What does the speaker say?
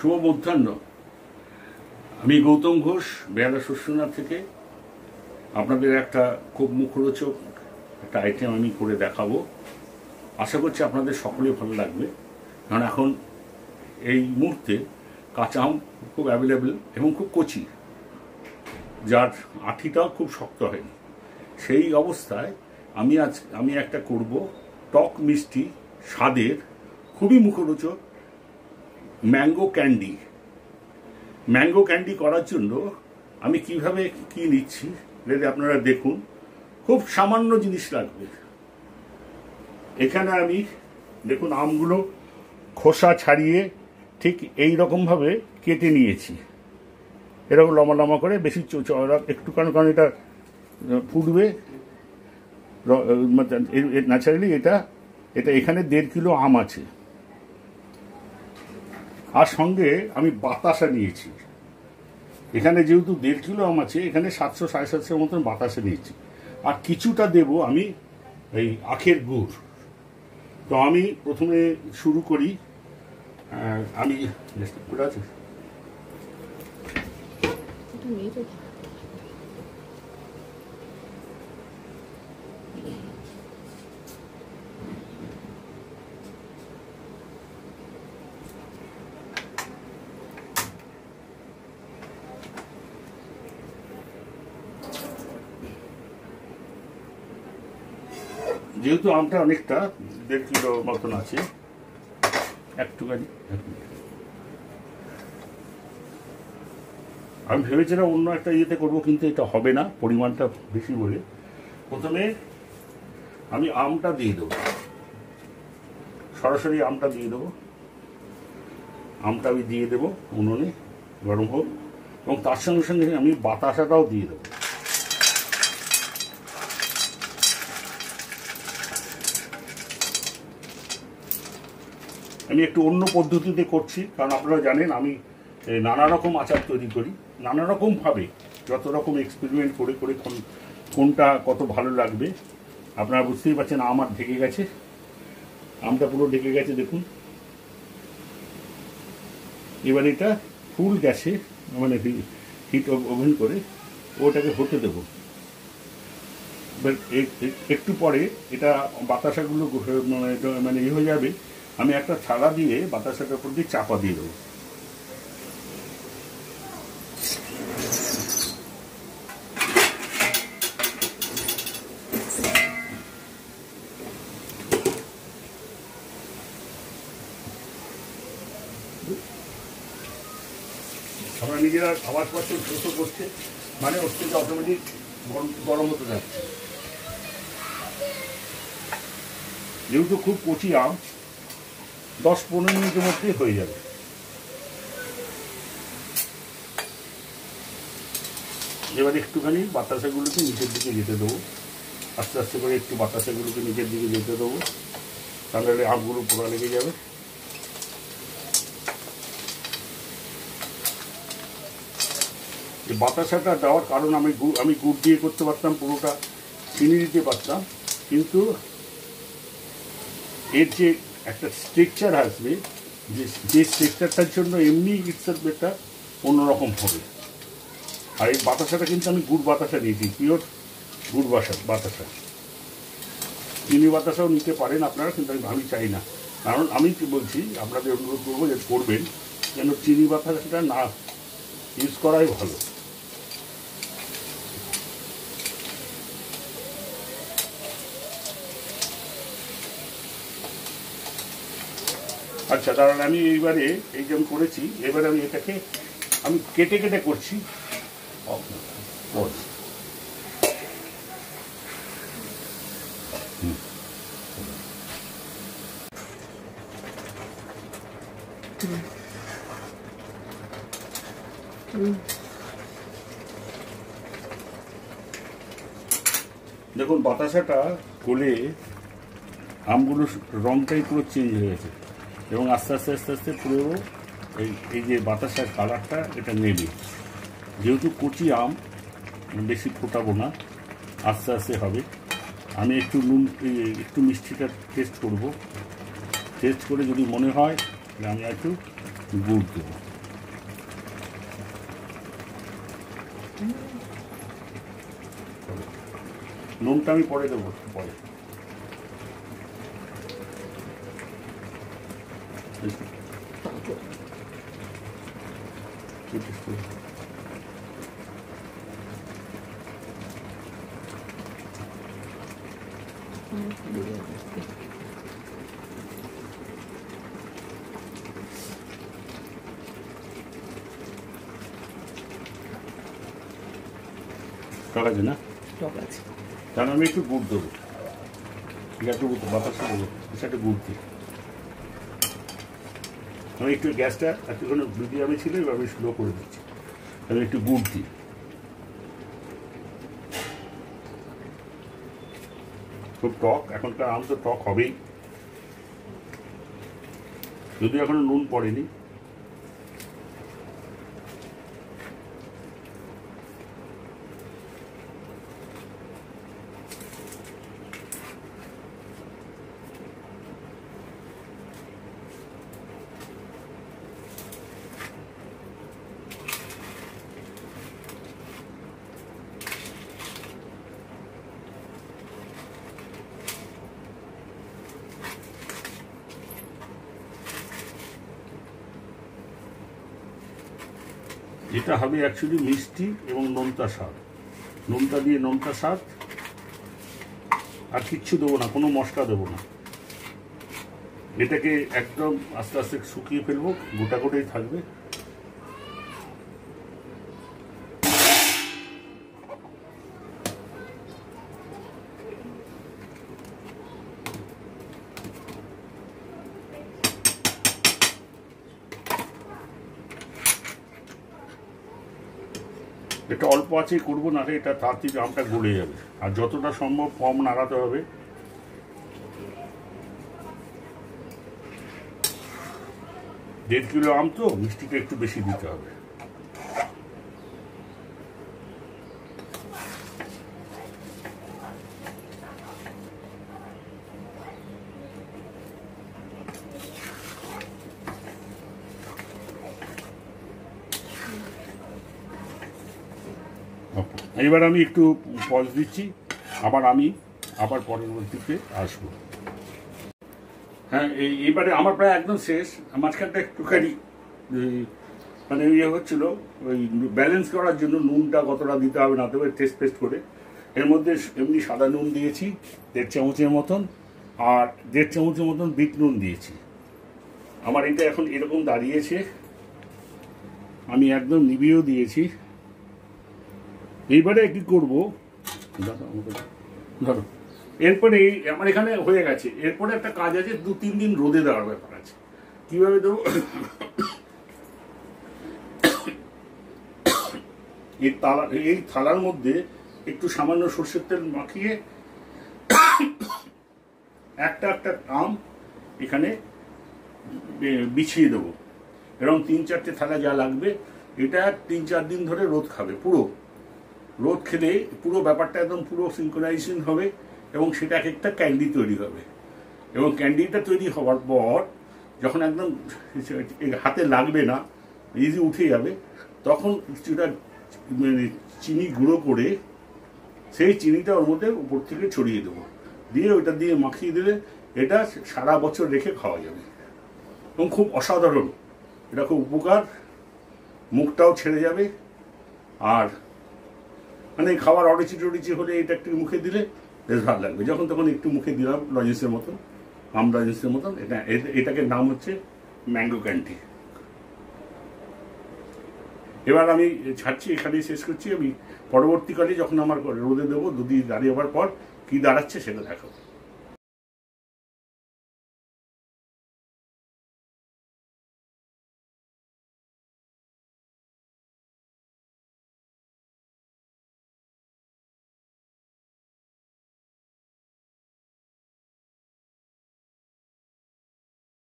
শুভ মধ্যাহ্ন। আমি গৌতম ঘোষ, বেহালা শস্যনাথ থেকে আপনাদের একটা খুব মুখরোচক একটা আইটেম আমি করে দেখাবো। আশা করছি আপনাদের সকলেই ভালো লাগবে, কারণ এখন এই মুহূর্তে কাঁচা আম খুব অ্যাভেলেবেল এবং খুব কচি, যার আঠিটাও খুব শক্ত হয়নি। সেই অবস্থায় আমি একটা করব টক মিষ্টি স্বাদের খুবই মুখরোচক ম্যাঙ্গো ক্যান্ডি। ম্যাঙ্গো ক্যান্ডি করার জন্য আমি কিভাবে কি নিচ্ছি যদি আপনারা দেখুন, খুব সামান্য জিনিস লাগবে। এখানে আমি দেখুন আমগুলো খোসা ছাড়িয়ে ঠিক এই রকমভাবে কেটে নিয়েছি, এরকম লম্বা লম্বা করে, বেশি চওড়া একটু, কারণ এটা ফুটবে ন্যাচারালি। এটা এখানে 1.5 কিলো আম আছে, আর সঙ্গে আমি বাতাসা নিয়েছি। এখানে যেহেতু 1.5 কিলো আম আছে, এখানে 700-750 মতন বাতাসা নিয়েছি, আর কিছুটা দেব আমি এই আখের গুড়। তো আমি প্রথমে শুরু করি। আমি আছে যেহেতু আমটা অনেকটা 1.5 কিলো মতন আছে, একটুখানি আমি ভেবেছিলাম অন্য একটা ইয়েতে করবো, কিন্তু এটা হবে না, পরিমাণটা বেশি বলে। প্রথমে আমি আমটা দিয়ে দেবো, সরাসরি আমটা দিয়ে দেবো। আমটা আমি দিয়ে দেবো উনুনে, গরম হোক, এবং তার সঙ্গে সঙ্গে আমি বাতাসাটাও দিয়ে দেবো। আমি একটু অন্য পদ্ধতিতে করছি, কারণ আপনারা জানেন আমি নানা রকম আচার তৈরি করি, নানা রকমভাবে, যত রকম এক্সপেরিমেন্ট করে করে কোনটা কত ভালো লাগবে। আপনারা বুঝতেই পারছেন, আমার ঢেকে গেছে, আমটা পুরো ঢেকে গেছে দেখুন। এবার এটা ফুল গ্যাসে, মানে হিট ওভেন করে ওটাকে হতে দেব। এবার একটু পরে এটা বাতাসাগুলো মানে হয়ে যাবে, আমি একটা থালা দিয়ে বাতাসাটার উপর দিয়ে চাপা দিয়ে দেবো। আমরা নিজেরা আওয়াজ পাচ্ছি দ্রুত করছে, মানে ওর থেকে অটোমেটিক গরম হতে যাচ্ছে। যেহেতু খুব কচি আম, 10-15 মিনিটের মধ্যেই হয়ে যাবে। এবার একটুখানি বাতাসাগুলোকে নিচের দিকে যেতে দেবো, আস্তে আস্তে করে একটু বাতাসাগুলোকে নিচের দিকে যেতে দেবো, তাহলে আমগুলো পোড়া লেগে যাবে। বাতাসাটা দেওয়ার কারণ আমি গুড় দিয়ে করতে পারতাম, পুরোটা চিনি দিতে পারতাম, কিন্তু এর যে একটা স্ট্রাকচার আসবে, যে স্ট্রাকচারটার জন্য এমনি ইটসেলফ একটা অন্যরকম হবে। আর এই বাতাসাটা কিন্তু আমি গুড় বাতাসা নিয়েছি, পিওর গুড় বাতাসা। চিনি বাতাসাও নিতে পারেন আপনারা, কিন্তু আমি চাই না, কারণ আমি কি বলছি, আপনাদের অনুরোধ করবো যে করবেন যেন চিনি বাতাসাটা না ইউজ করাই ভালো। আচ্ছা, তাহলে আমি এইবারে এই যে করেছি, এবারে আমি এটাকে আমি কেটে কেটে করছি। দেখুন বাতাসাটা গলে আমগুলো রংটাই পুরো চেঞ্জ হয়ে গেছে, এবং আস্তে আস্তে আস্তে আস্তে পুরো এই যে বাতাসার কালারটা এটা নেবে। যেহেতু কচি আম, বেশি ফোটাবো না, আস্তে আস্তে হবে। আমি একটু মিষ্টিটা টেস্ট করব, টেস্ট করে যদি মনে হয় আমি একটু গুড় দেবো। নুনটা আমি পরে দেবো, পরে। টক আছে না? টক আছে। তাহলে আমি একটু গুড় দেবো, একটু বাতাসা দেবো, একটু গুড় দিই। আমি একটু গ্যাসটা এতক্ষণ মিডিয়ামে ছিল, এবার আমি স্লো করে দিচ্ছি। আমি একটু গুড় দিই। খুব টক, এখনকার আম তো টক হবেই, যদিও এখনো নুন পড়েনি। এটা হবে অ্যাকচুয়ালি মিষ্টি এবং নোনতা স্বাদ, নোনতা দিয়ে নোনতা স্বাদ, আর কিচ্ছু দেবো না, কোনো মশলা দেবো না। এটাকে একদম আস্তে আস্তে শুকিয়ে ফেলবো, গোটা গোটাই থাকবে। এটা অল্প আছে করবো, না এটা তাড়াতাড়ি আমটা গলে যাবে, আর যতটা সম্ভব কম নাড়াতে হবে। দেড় কিলো আম তো, মিষ্টিটা একটু বেশি দিতে হবে। এবার আমি একটু পজ দিচ্ছি, আবার পরবর্তীতে আসবো। হ্যাঁ, এইবারে আমার প্রায় একদম শেষ। মাঝখানটা একটুখানি মানে ইয়ে হচ্ছিল, ওই ব্যালেন্স করার জন্য নুনটা কতটা দিতে হবে না দেবে টেস্ট ফেস্ট করে। এর মধ্যে এমনি সাদা নুন দিয়েছি 1.5 চামচের মতন, আর 1.5 চামচের মতন বিট নুন দিয়েছি। আমার এটা এখন এরকম দাঁড়িয়েছে, আমি একদম নিভিয়েও দিয়েছি। এইবারে কি করবো ধরো, এরপরে আমার এখানে হয়ে গেছে। এরপরে একটা কাজ আছে, 2-3 দিন রোদে দেওয়ার ব্যাপার আছে। কিভাবে দেবো? এই থালার মধ্যে একটু সামান্য সর্ষের তেল মাখিয়ে একটা একটা আম এখানে বিছিয়ে দেবো। এরকম 3-4টে থালা যা লাগবে। এটা 3-4 দিন ধরে রোদ খাবে, পুরো রোদ খেলে পুরো ব্যাপারটা একদম পুরো সিনক্রোনাইজেশন হবে, এবং সেটা একটা ক্যান্ডি তৈরি হবে। এবং ক্যান্ডিটা তৈরি হওয়ার পর যখন একদম হাতে লাগবে না, ইজি উঠে যাবে, তখন কিছুটা মানে চিনি গুঁড়ো করে সেই চিনিটা ওর মধ্যে উপর থেকে ছড়িয়ে দেবো, দিয়ে ওইটা দিয়ে মাখিয়ে দিলে এটা সারা বছর রেখে খাওয়া যাবে। এবং খুব অসাধারণ, এটা খুব উপকার, মুখটাও ছেড়ে যাবে। আর মানে খাবার অরুচি টরুচি হলে এটা একটু মুখে দিলে বেশ ভালো লাগবে। যখন তখন একটু মুখে দিলাম লজেন্সের মতন, আম লজেন্সের মতন। এটাকে নাম হচ্ছে ম্যাঙ্গো ক্যান্ডি। এবার আমি ছাড়ছি, এখানেই শেষ করছি। আমি পরবর্তীকালে যখন আমার রোদে দেবো, 2 দিন দাঁড়িয়ে যাওয়ার পর কি দাঁড়াচ্ছে সেটা দেখাবো।